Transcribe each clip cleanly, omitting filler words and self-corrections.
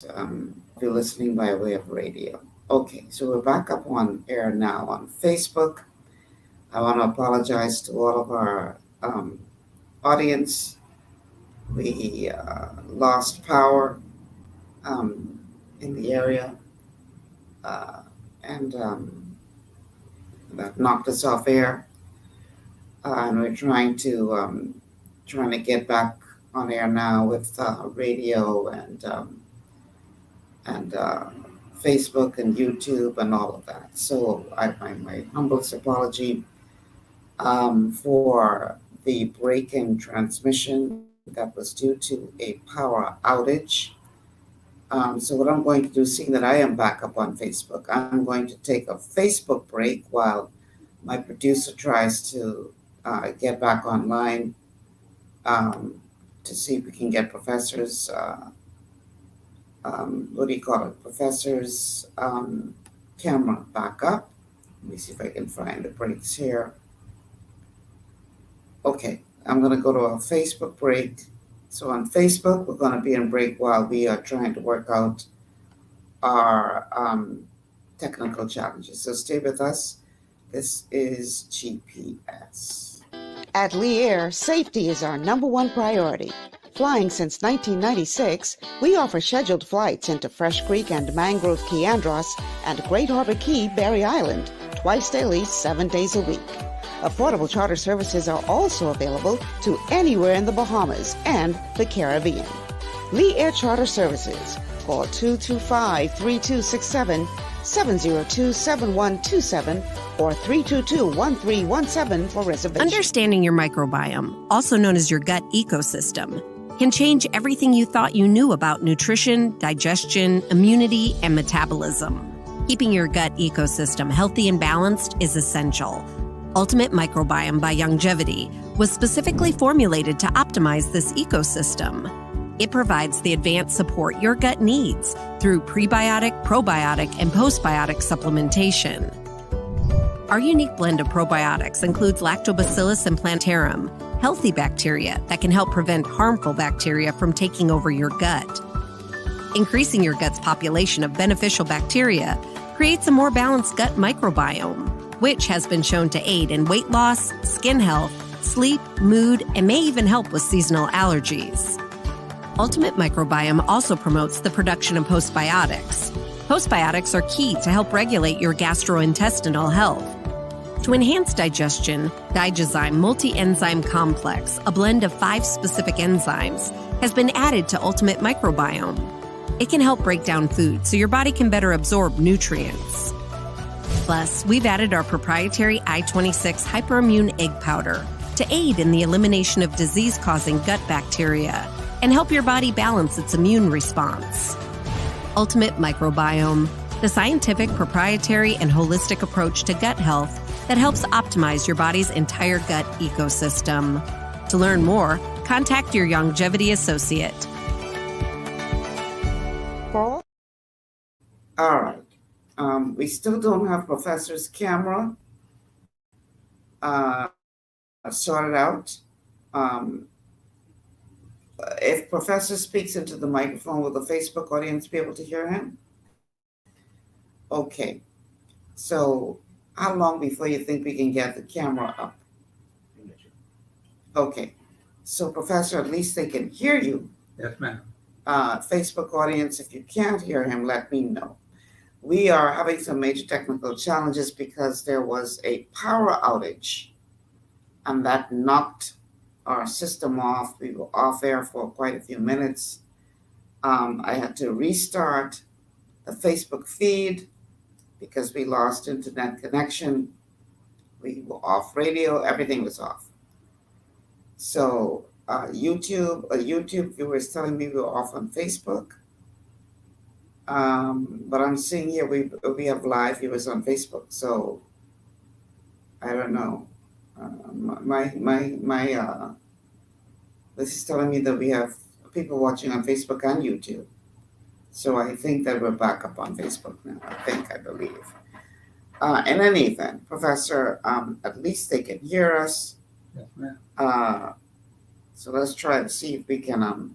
If you're listening by way of radio. Okay, so we're back up on air now on Facebook. I want to apologize to all of our audience. We lost power um, in the area, uh, and that knocked us off air. And we're trying to get back on air now with radio and Facebook and YouTube and all of that. So my humblest apology for the break in transmission that was due to a power outage. So what I'm going to do, seeing that I am back up on Facebook, I'm going to take a Facebook break while my producer tries to get back online to see if we can get professors. What do you call it? Professor's camera back up. Let me see if I can find the breaks here. Okay, I'm going to go to a Facebook break. So on Facebook, we're going to be in break while we are trying to work out our technical challenges. So stay with us. This is GPS. At Lee Air, safety is our #1 priority. Flying since 1996, we offer scheduled flights into Fresh Creek and Mangrove Key Andros and Great Harbor Key, Berry Island, twice daily, 7 days a week. Affordable charter services are also available to anywhere in the Bahamas and the Caribbean. Lee Air Charter Services. Call 225-3267, 702-7127, or 322-1317 for reservations. Understanding your microbiome, also known as your gut ecosystem, can change everything you thought you knew about nutrition, digestion, immunity, and metabolism. Keeping your gut ecosystem healthy and balanced is essential. Ultimate Microbiome by Longevity was specifically formulated to optimize this ecosystem. It provides the advanced support your gut needs through prebiotic, probiotic, and postbiotic supplementation. Our unique blend of probiotics includes Lactobacillus and Plantarum, healthy bacteria that can help prevent harmful bacteria from taking over your gut. Increasing your gut's population of beneficial bacteria creates a more balanced gut microbiome, which has been shown to aid in weight loss, skin health, sleep, mood, and may even help with seasonal allergies. Ultimate Microbiome also promotes the production of postbiotics. Postbiotics are key to help regulate your gastrointestinal health. To enhance digestion, Digizyme Multi-Enzyme Complex, a blend of 5 specific enzymes, has been added to Ultimate Microbiome. It can help break down food so your body can better absorb nutrients. Plus, we've added our proprietary I-26 hyperimmune egg powder to aid in the elimination of disease-causing gut bacteria and help your body balance its immune response. Ultimate Microbiome, the scientific, proprietary, and holistic approach to gut health that helps optimize your body's entire gut ecosystem. To learn more, contact your longevity associate. All right. We still don't have Professor's camera sorted out. If Professor speaks into the microphone, will the Facebook audience be able to hear him? Okay. So how long before you think we can get the camera up? Okay. So Professor, at least they can hear you. Yes, ma'am. Facebook audience, if you can't hear him, let me know. We are having some major technical challenges because there was a power outage and that knocked our system off. We were off air for quite a few minutes. I had to restart the Facebook feed because we lost internet connection. We were off radio, everything was off. So YouTube viewers telling me we were off on Facebook. But I'm seeing here we have live viewers on Facebook, so I don't know. This is telling me that we have people watching on Facebook and YouTube. So I think that we're back up on Facebook now. I believe. In any event, Professor, at least they can hear us. Yes, ma'am. So let's try to see if we can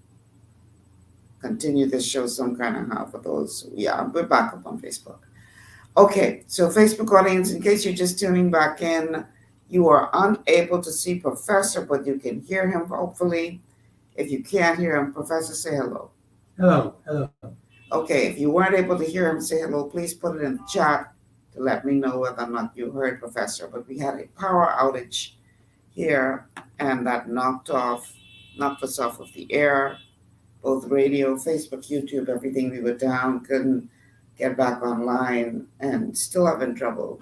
continue this show some kind of how for those. Yeah, we're back up on Facebook. Okay, so Facebook audience, in case you're just tuning back in, you are unable to see Professor, but you can hear him, hopefully. If you can't hear him, Professor, say hello. Hello, hello. Okay, if you weren't able to hear him say hello, please put it in the chat to let me know whether or not you heard Professor. But we had a power outage here, and that knocked us off of the air, both radio, Facebook, YouTube, everything. We were down, couldn't get back online, and still having trouble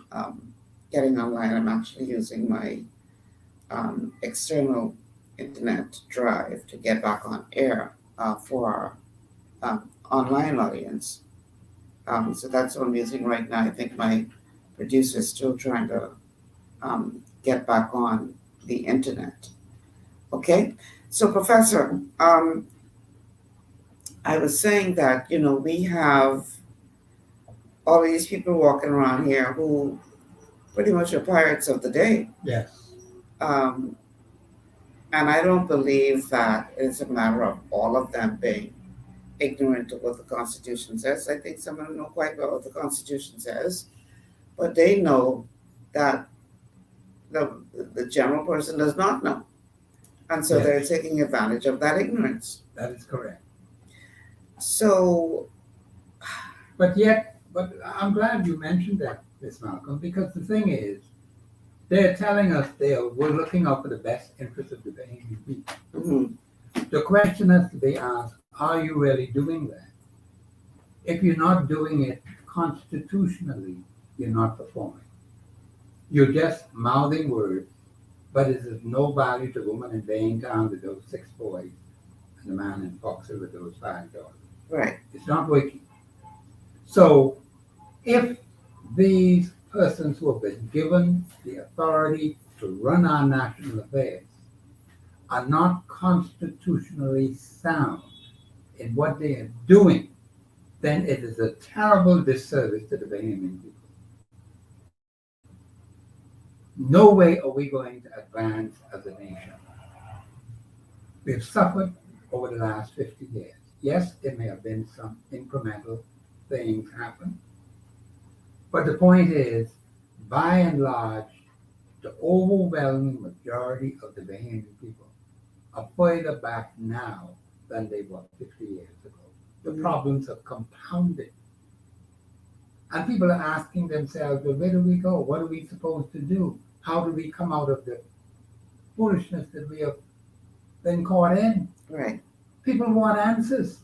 getting online. I'm actually using my external internet drive to get back on air for our online audience. So that's what I'm using right now. I think my producer is still trying to get back on the internet. Okay, so Professor, I was saying that, we have all these people walking around here who pretty much are pirates of the day. Yes. And I don't believe that it's a matter of all of them being ignorant of what the Constitution says. I think some of them know quite well what the Constitution says, but they know that the general person does not know. And so Yes. they're taking advantage of that ignorance. That is correct. So, But I'm glad you mentioned that, Miss Malcolm, because the thing is, they're telling us we're looking out for the best interest of the Bahamian people. mhm, The question has to be asked, are you really doing that? If you're not doing it constitutionally, you're not performing. You're just mouthing words, but it is no value to the woman in Baintown with those 6 boys and the man in Foxhill with those 5 daughters. right, It's not working. So if these persons who have been given the authority to run our national affairs are not constitutionally sound in what they are doing, then it is a terrible disservice to the Bahamian people. No way are we going to advance as a nation. We've suffered over the last 50 years. Yes, there may have been some incremental things happen, but the point is, by and large, the overwhelming majority of the Bahamian people are further back now than they were 50 years ago. The problems have compounded. And people are asking themselves, well, where do we go? What are we supposed to do? How do we come out of the foolishness that we have been caught in? right, People want answers.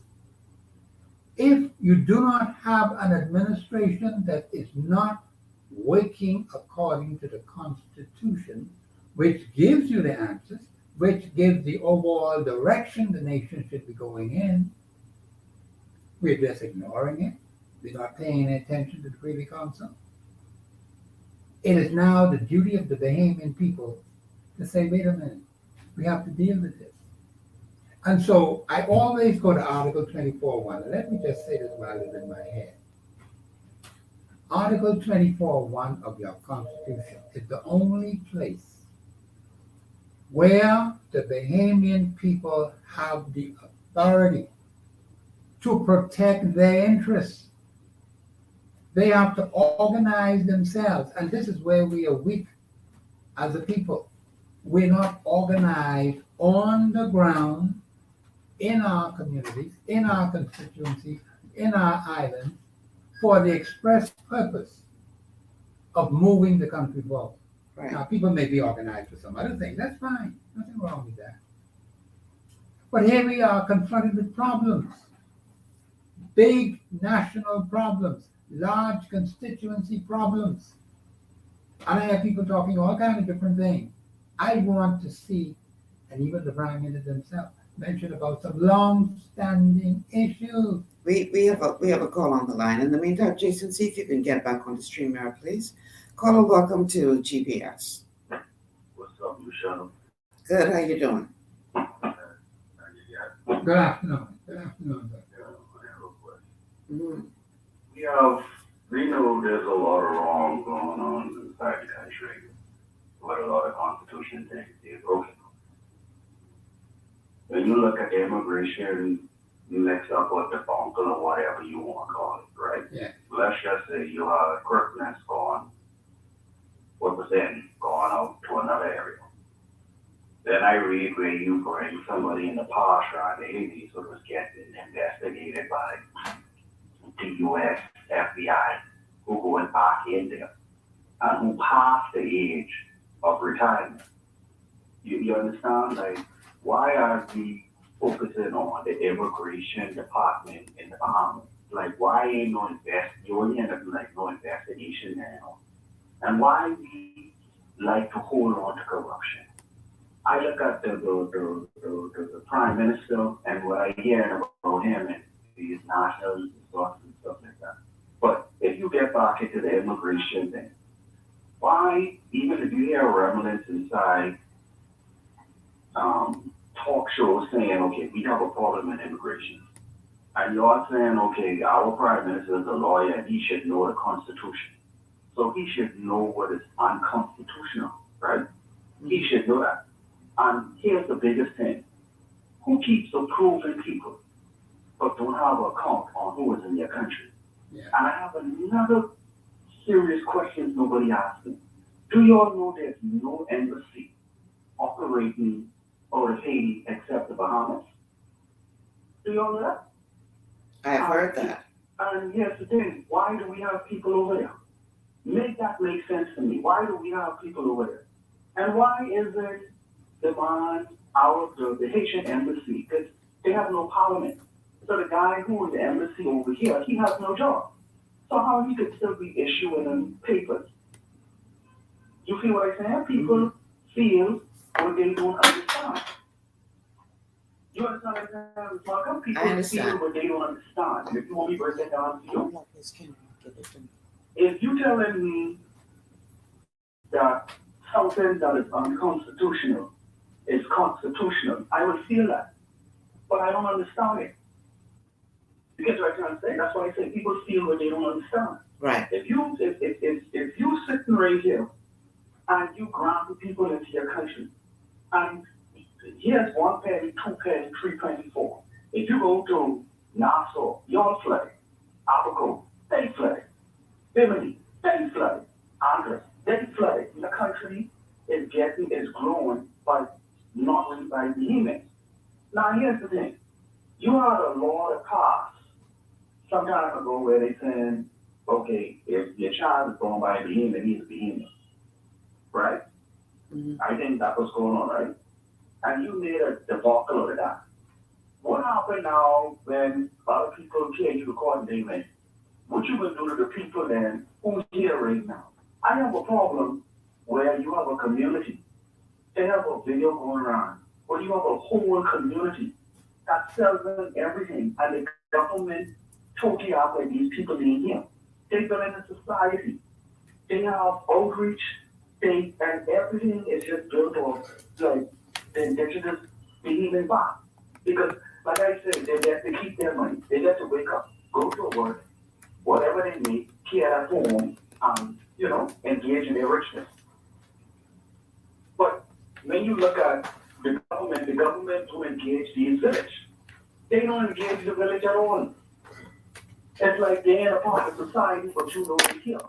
If you do not have an administration that is not working according to the Constitution, which gives you the answers, which gives the overall direction the nation should be going in, we're just ignoring it. We're not paying attention to the Privy Council. It is now the duty of the Bahamian people to say, wait a minute, we have to deal with this. And so I always go to Article 24.1. And let me just say this while it's in my head. Article 24.1 of your Constitution is the only place where the Bahamian people have the authority to protect their interests. They have to organize themselves. And this is where we are weak as a people. We're not organized on the ground in our communities, in our constituencies, in our islands, for the express purpose of moving the country forward. right. Now, people may be organized for some other thing. That's fine. Nothing wrong with that. But here we are confronted with problems. Big national problems, large constituency problems. And I have people talking all kinds of different things. I want to see, and even the Prime Minister himself, mention about some long-standing issues. We have a call on the line. In the meantime, Jason, see if you can get back on the StreamYard, please. Caller, welcome to GPS. What's up, Michelle? Good, how you doing? Good afternoon. Good afternoon. Mm-hmm. We know there's a lot of wrong going on inside the country, with a lot of constitution things being broken. When you look at the immigration mixed up with the bunker or whatever you want to call it, right? Yeah. Let's just say you have equipment going, going out to another area. Then I read where you bring somebody in the past around the 80s who was getting investigated by the U.S. FBI, who going back in there and who passed the age of retirement. You understand? Like, why are we focusing on the immigration department in the Bahamas? Like, why ain't no no investigation now? And why we like to hold on to corruption? I look at the prime minister and what I hear about him and these national resources and stuff like that. But if you get back into the immigration thing, why, even if you hear remnants inside talk shows saying, okay, we have a problem in immigration, and you're saying, okay, our prime minister is a lawyer and he should know the Constitution. So he should know what is unconstitutional, right? He should know that. And here's the biggest thing. Who keeps approving people but don't have a count on who is in their country? Yeah. And I have another serious question nobody asked me. Do you all know there's no embassy operating out of Haiti except the Bahamas? Do you all know that? I've heard that. And here's the thing. Why do we have people over there? Make that make sense to me. Why do we have people over there? And why is it demand the Haitian embassy? Because they have no parliament. So the guy who is the embassy over here, he has no job. So how he could still be issuing them papers? You feel what I'm saying? People feel what they don't understand. You understand what I'm saying, Malcolm? People feel what they don't understand. And if you want me to break that down to you, if you telling me that something that is unconstitutional is constitutional, I would feel that. But I don't understand it. You get what I'm trying to say? That's why I say people feel what they don't understand. Right. If you sitting right here and you grant people into your country, and here's 1 penny, 2 penny, 3 penny, 4. If you go to Nassau, y'all flooded. Abaco, they flooded. Bimini, they flooded. Andres, they flooded. The country is growing not really by behemoths. Now here's the thing. You had a law that passed some time ago where they said, okay, if your child is born by a behemoth, he's a behemoth. Right? Mm-hmm. I think that was going on, right? And you made a debacle of that. What happened now when other people hear you recording David? What you gonna do to the people then who's here right now? I have a problem where you have a community. They have a video going around where you have a whole community that sells them everything, and the government totally out like these people being here. They build in a society. They have outreach. And everything is just built off like they should just be even back. Because like I said, they get to keep their money. They get to wake up, go to work, whatever they need, care at home, engage in their richness. But when you look at the government will engage these village. They don't engage the village at all. It's like they're in a part of society, but you know they here.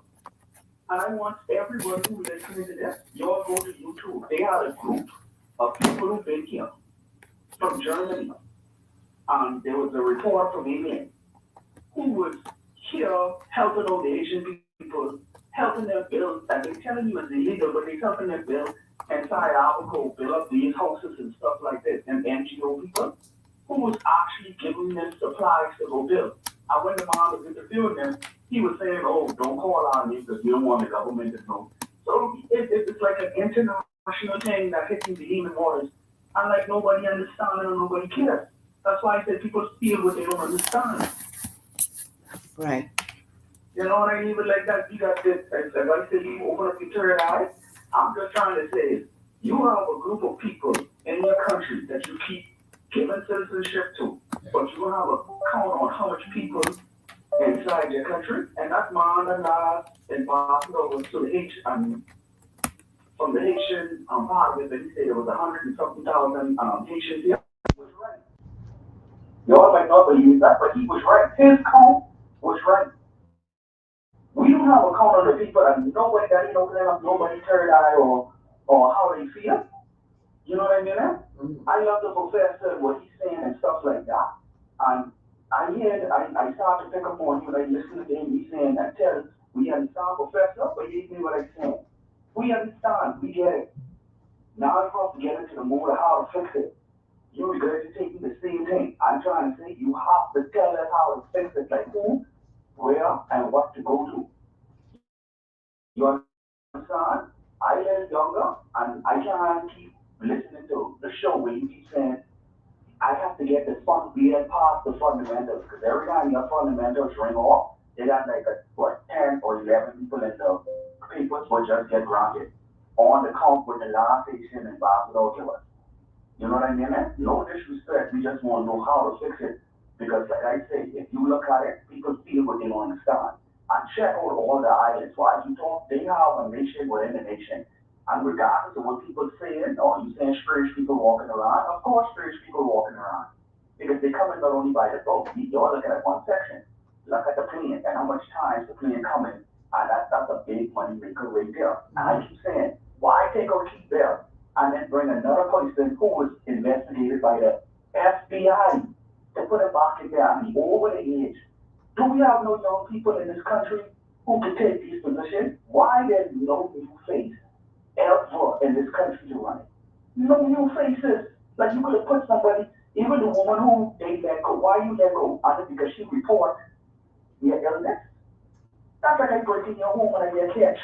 And I want everyone who listening to this, you all go to YouTube. They are a group of people who've been here from Germany. There was a report from England who was here helping out the Asian people, helping them build, and they're telling you it's illegal, but they're helping them build inside Abaco, build up these houses and stuff like this, and NGO people who was actually giving them supplies to go build. And when the man was interviewing them, he was saying, oh, don't call on me because you don't want the government to know. So it's like an international thing that hitting the human waters, and like nobody understands and nobody cares. That's why I said people feel what they don't understand. Right. You know what I mean? But like that, you got this, like I said, you open up your third eye. I'm just trying to say, you have a group of people in your country that you keep giving citizenship to, but you don't have a count on how much people inside your country, and that's my underline and over to the Haitian, from the Haitian part of it, he said it was 100 and something thousand Haitians here. Was right. Y'all might not believe that, but he was right. His count was right. We don't have a count on the people, and nobody that ain't opening up nobody third eye or how they feel. You know what I mean? I love the professor, what he's saying and stuff like that. And I start to pick up on him, like listen to him, he's saying, I tell we understand professor, but he knew what I'm saying. We understand, we get it. Now it's have to get into the mood of how to fix it. You're regurgitating the same thing. I'm trying to say you have to tell us how to fix it, like who, where, and what to go to. You understand? I live younger, and I can't keep listening to the show where you keep saying, I have to get the fun, we get past the fundamentals, because every time your fundamentals ring off, they got like 10 or 11 people in the papers will just get granted on the count with the last section and Barcelona give us. You know what I mean? No disrespect, we just want to know how to fix it. Because like I say, if you look at it, people feel what they don't understand. And check out all the islands. Why you talk, they have a nation within a nation. And regardless of what people saying, or you saying strange people walking around, of course strange people walking around. Because they come in not only by the boat, you're looking at one section. Look at the plane and how much time is the plane coming. And that's a big money maker right there. And I keep saying, why take our keep there and then bring another person who was investigated by the FBI to put it back in there and be over the age? Do we have no young people in this country who can take these positions? Why there's no new face ever in this country to run it? No new faces. Like you could have put somebody, even the woman who they let go. Why you let go? Either because she report your illness. That's like I break in your home and I get catch.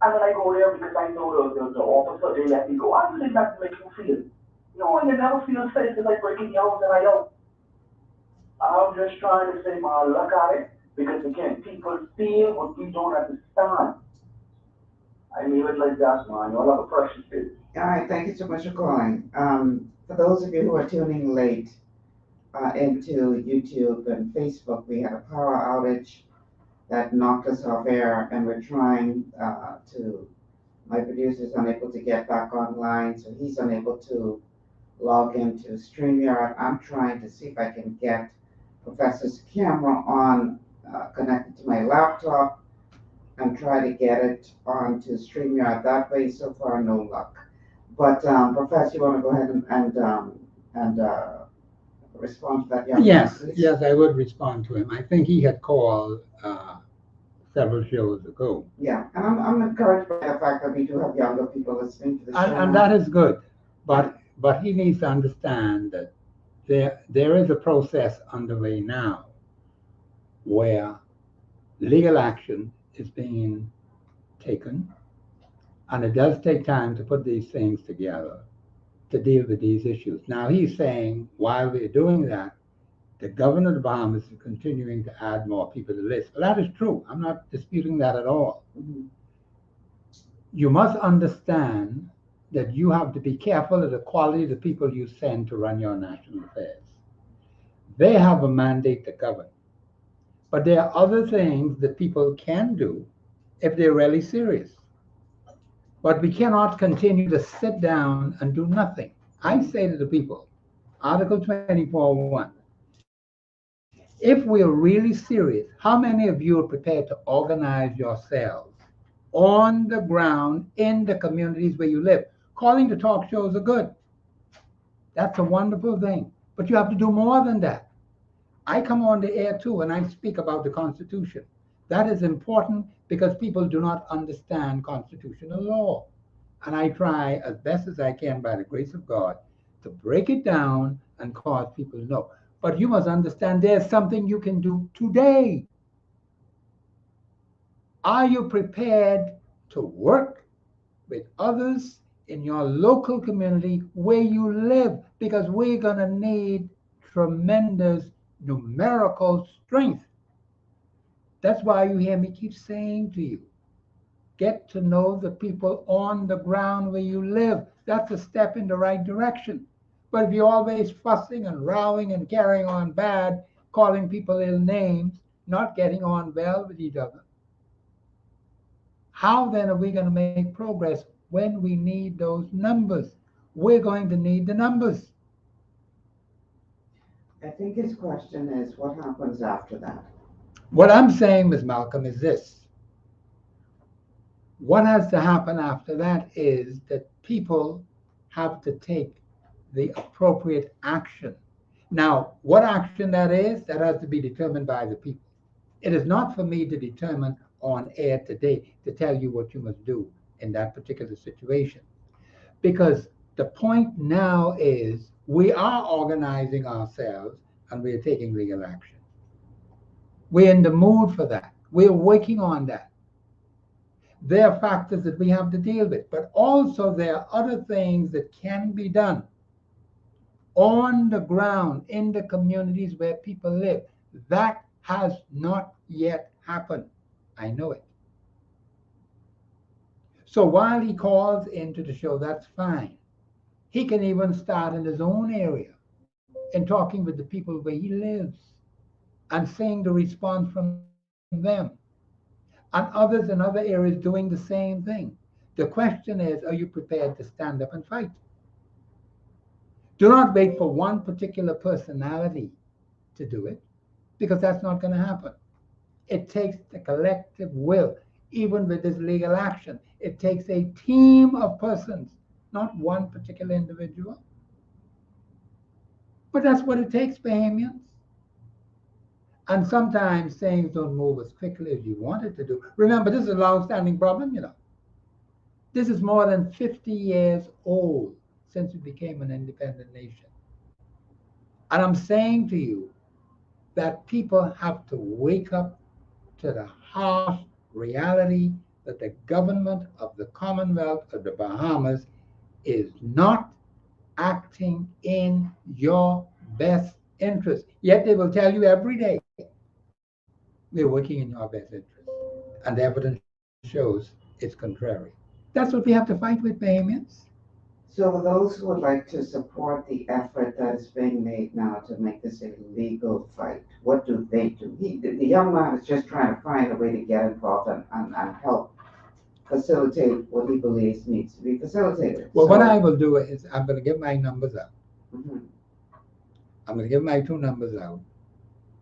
And then I go there because I know the officer, they let me go. I really not to make you feel. You know, you never feel safe because I break in your house and I don't. I'm just trying to say my luck at it because again, people feel what we don't understand. I leave it like that, man. Y'all have a precious day. All right, thank you so much for calling. For those of you who are tuning late into YouTube and Facebook, we had a power outage that knocked us off air, and we're trying my producer's unable to get back online, so he's unable to log into StreamYard. I'm trying to see if I can get Professor's camera on, connected to my laptop, and try to get it onto StreamYard that way. So far, no luck. But Professor, you want to go ahead and respond to that young man, please? Yes, I would respond to him. I think he had called several shows ago. Yeah, and I'm encouraged by the fact that we do have younger people listening to the show. And that is good. But he needs to understand that there is a process underway now where legal action is being taken, and it does take time to put these things together to deal with these issues. Now he's saying while we're doing that, the governor of the Bahamas is continuing to add more people to the list. Well, that is true. I'm not disputing that at all. Mm-hmm. You must understand that you have to be careful of the quality of the people you send to run your national affairs. They have a mandate to govern. But there are other things that people can do if they're really serious. But we cannot continue to sit down and do nothing. I say to the people, Article 24.1, if we're really serious, how many of you are prepared to organize yourselves on the ground in the communities where you live? Calling the talk shows are good. That's a wonderful thing. But you have to do more than that. I come on the air too and I speak about the Constitution. That is important because people do not understand constitutional law. And I try as best as I can by the grace of God to break it down and cause people to know. But you must understand there's something you can do today. Are you prepared to work with others in your local community where you live? Because we're going to need tremendous numerical strength. That's why you hear me keep saying to you, get to know the people on the ground where you live. That's a step in the right direction. But if you're always fussing and rowing and carrying on bad, calling people ill names, not getting on well with each other, how then are we going to make progress when we need those numbers? We're going to need the numbers. I think his question is what happens after that? What I'm saying, Ms. Malcolm, is this. What has to happen after that is that people have to take the appropriate action. Now, what action that is, that has to be determined by the people. It is not for me to determine on air today to tell you what you must do in that particular situation. Because the point now is we are organizing ourselves and we are taking legal action. We're in the mood for that. We're working on that. There are factors that we have to deal with, but also there are other things that can be done on the ground in the communities where people live. That has not yet happened. I know it. So while he calls into the show, that's fine. He can even start in his own area and talking with the people where he lives and seeing the response from them. And others in other areas doing the same thing. The question is, are you prepared to stand up and fight? Do not wait for one particular personality to do it, because that's not going to happen. It takes the collective will, even with this legal action. It takes a team of persons, not one particular individual. But that's what it takes, Bahamians. And sometimes things don't move as quickly as you want it to do. Remember, this is a long-standing problem, you know. This is more than 50 years old since we became an independent nation. And I'm saying to you that people have to wake up to the harsh reality that the government of the Commonwealth of the Bahamas is not acting in your best interest. Yet they will tell you every day, we're working in your best interest. And the evidence shows it's contrary. That's what we have to fight with, Bahamians. So, for those who would like to support the effort that is being made now to make this a legal fight, what do they do? The young man is just trying to find a way to get involved and help facilitate what he believes needs to be facilitated. Well, what So, I will do is I'm going to give my numbers out. mhm. I'm going to give my 2 numbers out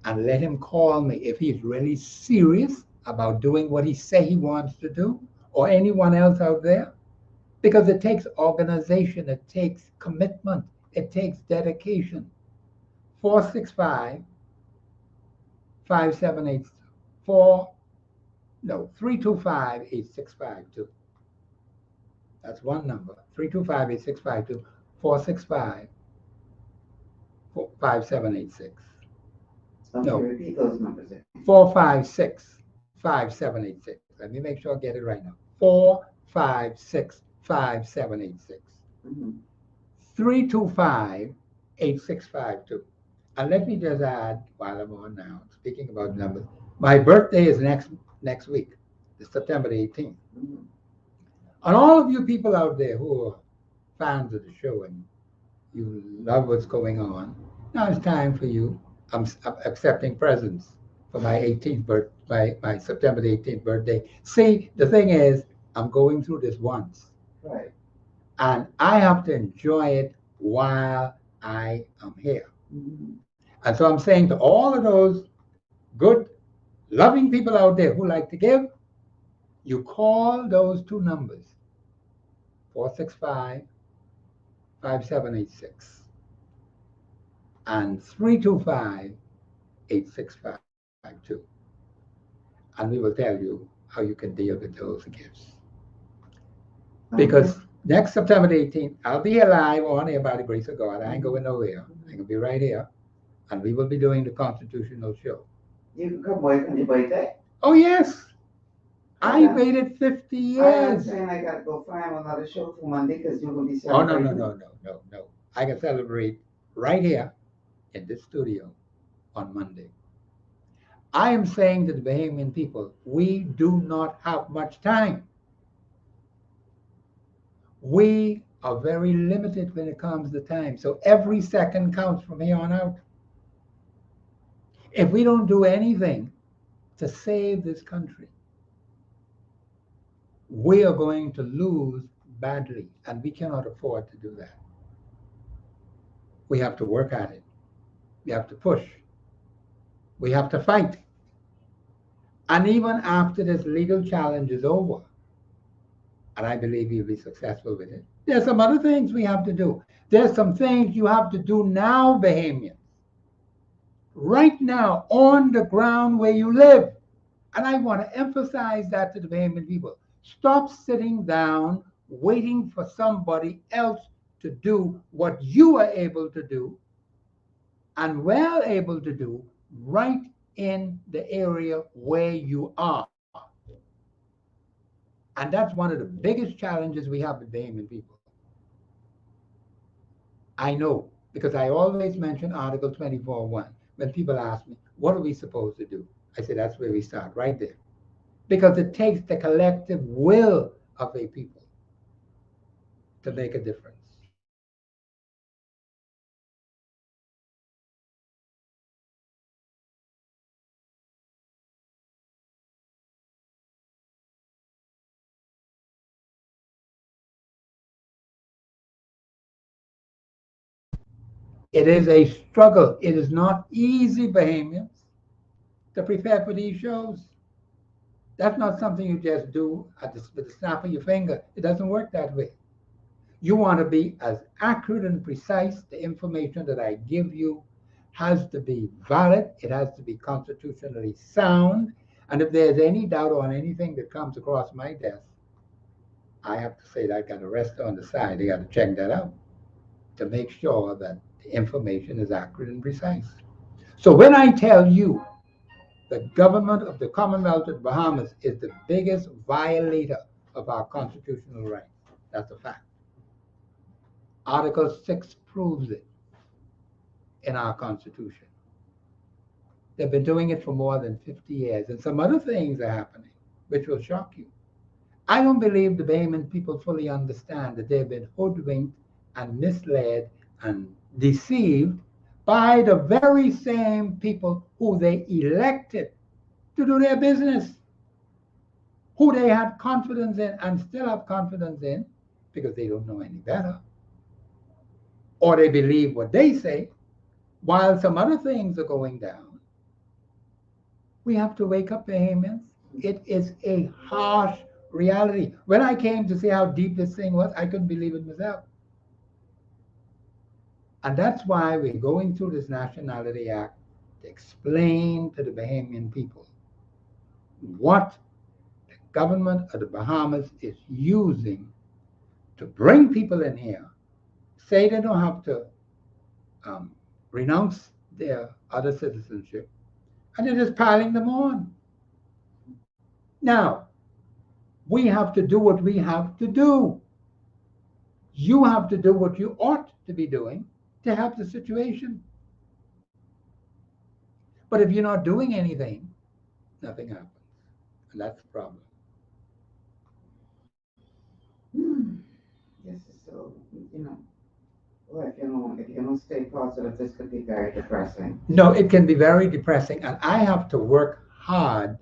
and let him call me if he's really serious about doing what he say he wants to do, or anyone else out there, because it takes organization, it takes commitment, it takes dedication. 465 5784 no 325 8652. That's one number. 325 8652 465 5786. Okay, No, repeat those numbers. 456 5786. Let me make sure I get it right now. 456 5786. Mhm. 325 8652. And let me just add, while I'm on now, speaking about numbers, my birthday is next week, it's September the 18th. Mhm. And all of you people out there who are fans of the show and you love what's going on, now it's time for you. I'm accepting presents for my 18th my September the 18th birthday. See, the thing is, I'm going through this once, Right. and I have to enjoy it while I am here. Mhm. And so I'm saying to all of those good, loving people out there who like to give, you call those 2 numbers, 465 5786 and 325 8652. And we will tell you how you can deal with those gifts. Because next September the 18th, I'll be alive on here by the grace of God. I ain't going nowhere. I'm going to be right here. And we will be doing the Constitutional Show. You can come work on your birthday. Oh, yes. I Yeah. waited 50 I am years. saying I gotta go find another show for Monday because you're gonna be Oh, no, celebrating. no. I can celebrate right here in this studio on Monday. I am saying to the Bahamian people, we do not have much time. We are very limited when it comes to time. So every second counts from here on out. If we don't do anything to save this country, we are going to lose badly, and we cannot afford to do that. We have to work at it. We have to push. We have to fight. And even after this legal challenge is over, and I believe you'll be successful with it, there's some other things we have to do. There's some things you have to do now, Bahamians. Right now, on the ground where you live. And I want to emphasize that to the Bahamian people. Stop sitting down waiting for somebody else to do what you are able to do and well able to do right in the area where you are. And that's one of the biggest challenges we have with Bahamian people. I know, because I always mention Article 24.1 when people ask me, what are we supposed to do? I say, that's where we start, right there. Because it takes the collective will of a people to make a difference. It is a struggle. It is not easy, Bahamians, to prepare for these shows. That's not something you just do with the snap of your finger. It doesn't work that way. You want to be as accurate and precise. The information that I give you has to be valid. It has to be constitutionally sound. And if there's any doubt on anything that comes across my desk, I have to say that I got a rest on the side. They got to check that out to make sure that the information is accurate and precise. So when I tell you the government of the Commonwealth of the Bahamas is the biggest violator of our constitutional rights, that's a fact. Article 6 proves it in our Constitution. They've been doing it for more than 50 years, and some other things are happening, which will shock you. I don't believe the Bahamian people fully understand that they've been hoodwinked and misled and deceived by the very same people who they elected to do their business, who they had confidence in and still have confidence in because they don't know any better. Or they believe what they say, while some other things are going down. We have to wake up, Bahamians. It is a harsh reality. When I came to see how deep this thing was, I couldn't believe it myself. And that's why we're going through this Nationality Act to explain to the Bahamian people what the government of the Bahamas is using to bring people in here, say they don't have to renounce their other citizenship, and they're just piling them on. Now, we have to do what we have to do. You have to do what you ought to be doing to help the situation. But if you're not doing anything, nothing happens. And that's the problem. This is so, well, if you don't stay positive, this could be very depressing. No, it can be very depressing. And I have to work hard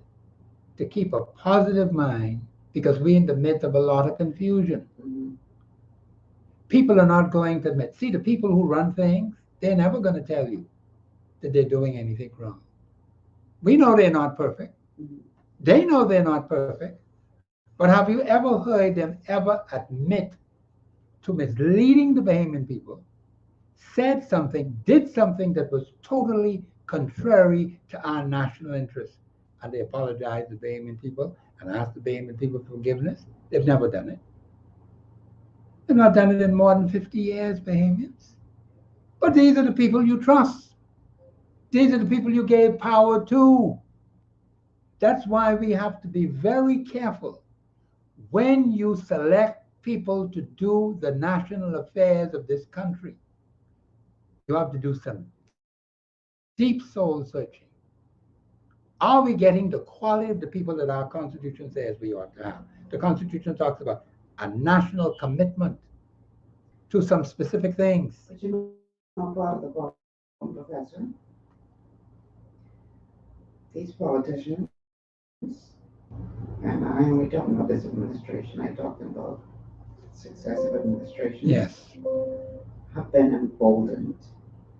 to keep a positive mind because we're in the midst of a lot of confusion. Mm-hmm. People are not going to admit. See, the people who run things, they're never going to tell you that they're doing anything wrong. We know they're not perfect. Mm-hmm. They know they're not perfect. But have you ever heard them ever admit to misleading the Bahamian people, said something, did something that was totally contrary to our national interests? And they apologized to the Bahamian people and asked the Bahamian people for forgiveness? They've never done it. They've not done it in more than 50 years, Bahamians. But these are the people you trust. These are the people you gave power to. That's why we have to be very careful when you select people to do the national affairs of this country. You have to do some deep soul searching. Are we getting the quality of the people that our Constitution says we ought to have? The Constitution talks about a national commitment to some specific things. But you know, part of the problem, Professor, these politicians, and I only talk about this administration, I talk about successive administrations, Yes, have been emboldened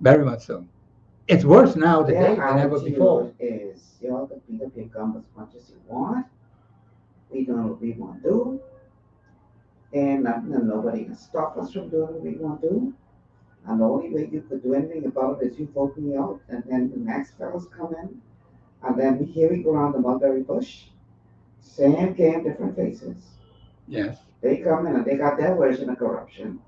very much so. It's worse now Their today than ever before. attitude is, y'all can beat up your gum as much as you want. We doing what we want to do. And nothing and nobody can stop us from doing what we want to do. And the only way you could do anything about it is you vote me out. And then the next fellas come in. And then here we go around the mulberry bush. Same game, different faces. Yes. They come in and they got their version of corruption.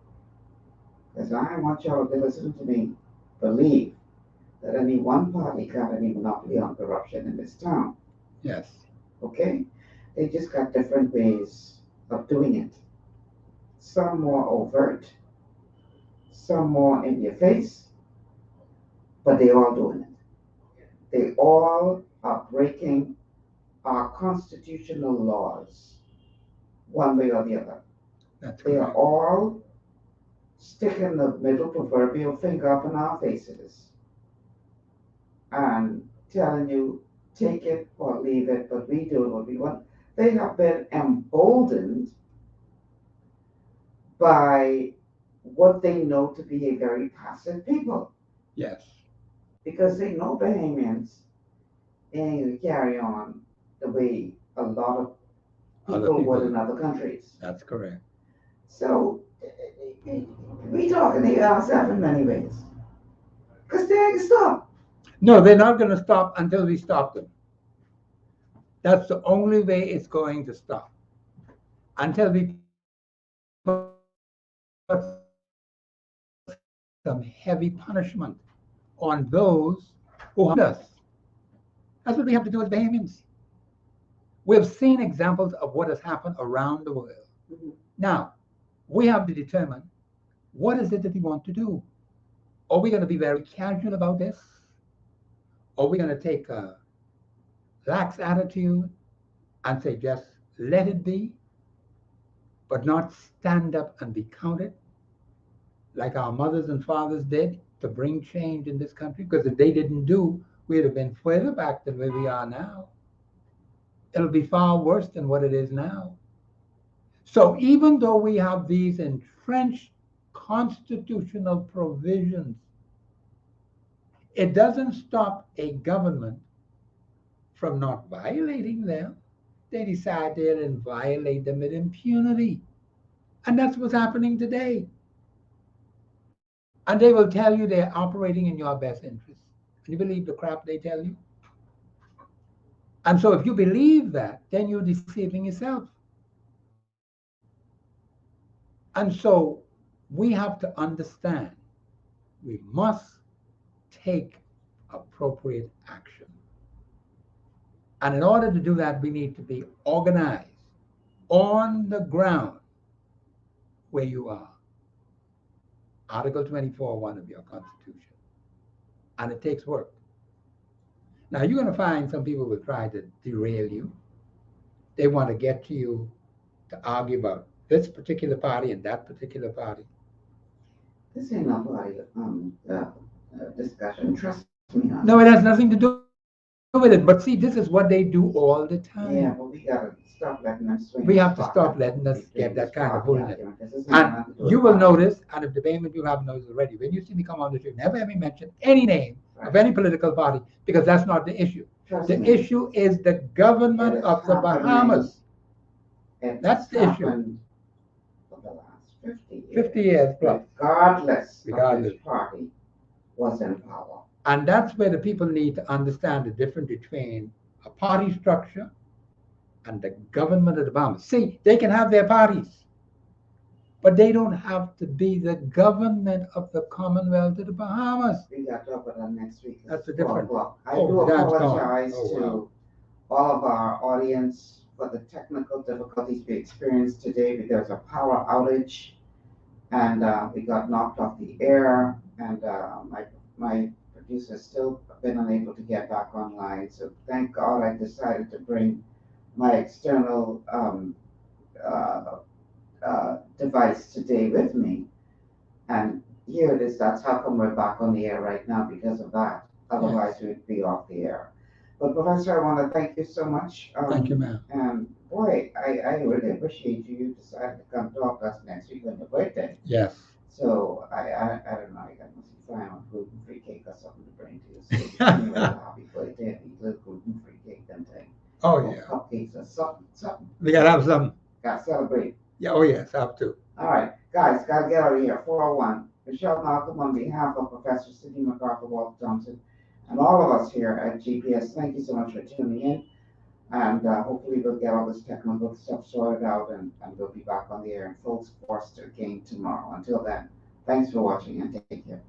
Because I want y'all to listen to me. Believe that any one party got any monopoly on corruption in this town. Yes. Okay? They just got different ways of doing it. Some more overt, some more in your face, but they all doing it. They all are breaking our constitutional laws, one way or the other. That's They are correct. all sticking the middle proverbial finger up in our faces and telling you, take it or leave it, but we do what we want. They have been emboldened by what they know to be a very passive people, Yes. because they know Bahamians ain't gonna carry on the way a lot of Other people would people. in other countries. That's correct. So we talking to ourselves in many ways, because they ain't stop. No, they're not going to stop until we stop them. That's the only way it's going to stop. Until we put some heavy punishment on those who harmed us. That's what we have to do as Bahamians. We've seen examples of what has happened around the world. Mhm. Now, we have to determine what is it that we want to do. Are we going to be very casual about this? Are we going to take a lax attitude and say just let it be, but not stand up and be counted like our mothers and fathers did to bring change in this country? Because if they didn't do, we'd have been further back than where we are now. It'll be far worse than what it is now. So even though we have these entrenched constitutional provisions, it doesn't stop a government from not violating them. They decide they'll violate them with impunity. And that's what's happening today. And they will tell you they're operating in your best interest. And you believe the crap they tell you? And so if you believe that, then you're deceiving yourself. And so we have to understand we must take appropriate action. And in order to do that, we need to be organized on the ground where you are. Article 24, one of your Constitution. And it takes work. Now, you're going to find some people will try to derail you. They want to get to you to argue about this particular party and that particular party. This ain't no party discussion. Trust me on No, it has nothing to do with it. But see, this is what they do all the time. Yeah, but we gotta stop letting them swing. We have to stop letting us get that kind of bullying. And And you will notice, and if the Bahamians you have noticed already, when you see me come on the show, never have me mention any name of any political party, because that's not the issue. Trust The me, issue is the government It is of the happening. Bahamas. it's That's the issue. happened for the last 50 years. 50 years plus. Regardless of Regardless. which party was in power. And that's where the people need to understand the difference between a party structure and the government of the Bahamas. See, they can have their parties, but they don't have to be the government of the Commonwealth of the Bahamas. We got to talk about that next week. That's the It's 4 difference. o'clock. I Oh, do that's gone. apologize Oh, to wow. all of our audience for the technical difficulties we experienced today. There was a power outage, and we got knocked off the air, and my producer's still been unable to get back online. So thank God I decided to bring my external device today with me. And here it is. That's how come we're back on the air right now, because of that. Otherwise, we'd be off the air. But Professor, I want to thank you so much. Thank you, ma'am. And boy, I really appreciate you decided to come talk to us next week on your birthday. Yes. So I don't know, I got flying on gluten-free cake or something to bring to you. So if you're feeling happy birthday, eat a little gluten-free cake, them thing. Oh Or yeah. cupcakes or something. We gotta have some. Got to celebrate. Yeah. Oh yes, have to. All right, guys, got to get out of here. 401. Michelle Malcolm, on behalf of Professor Sidney McArthur, Walter Thompson, and all of us here at GPS, thank you so much for tuning in. And hopefully we'll get all this technical stuff sorted out, and we'll be back on the air in full force again tomorrow. Until then, thanks for watching and take care.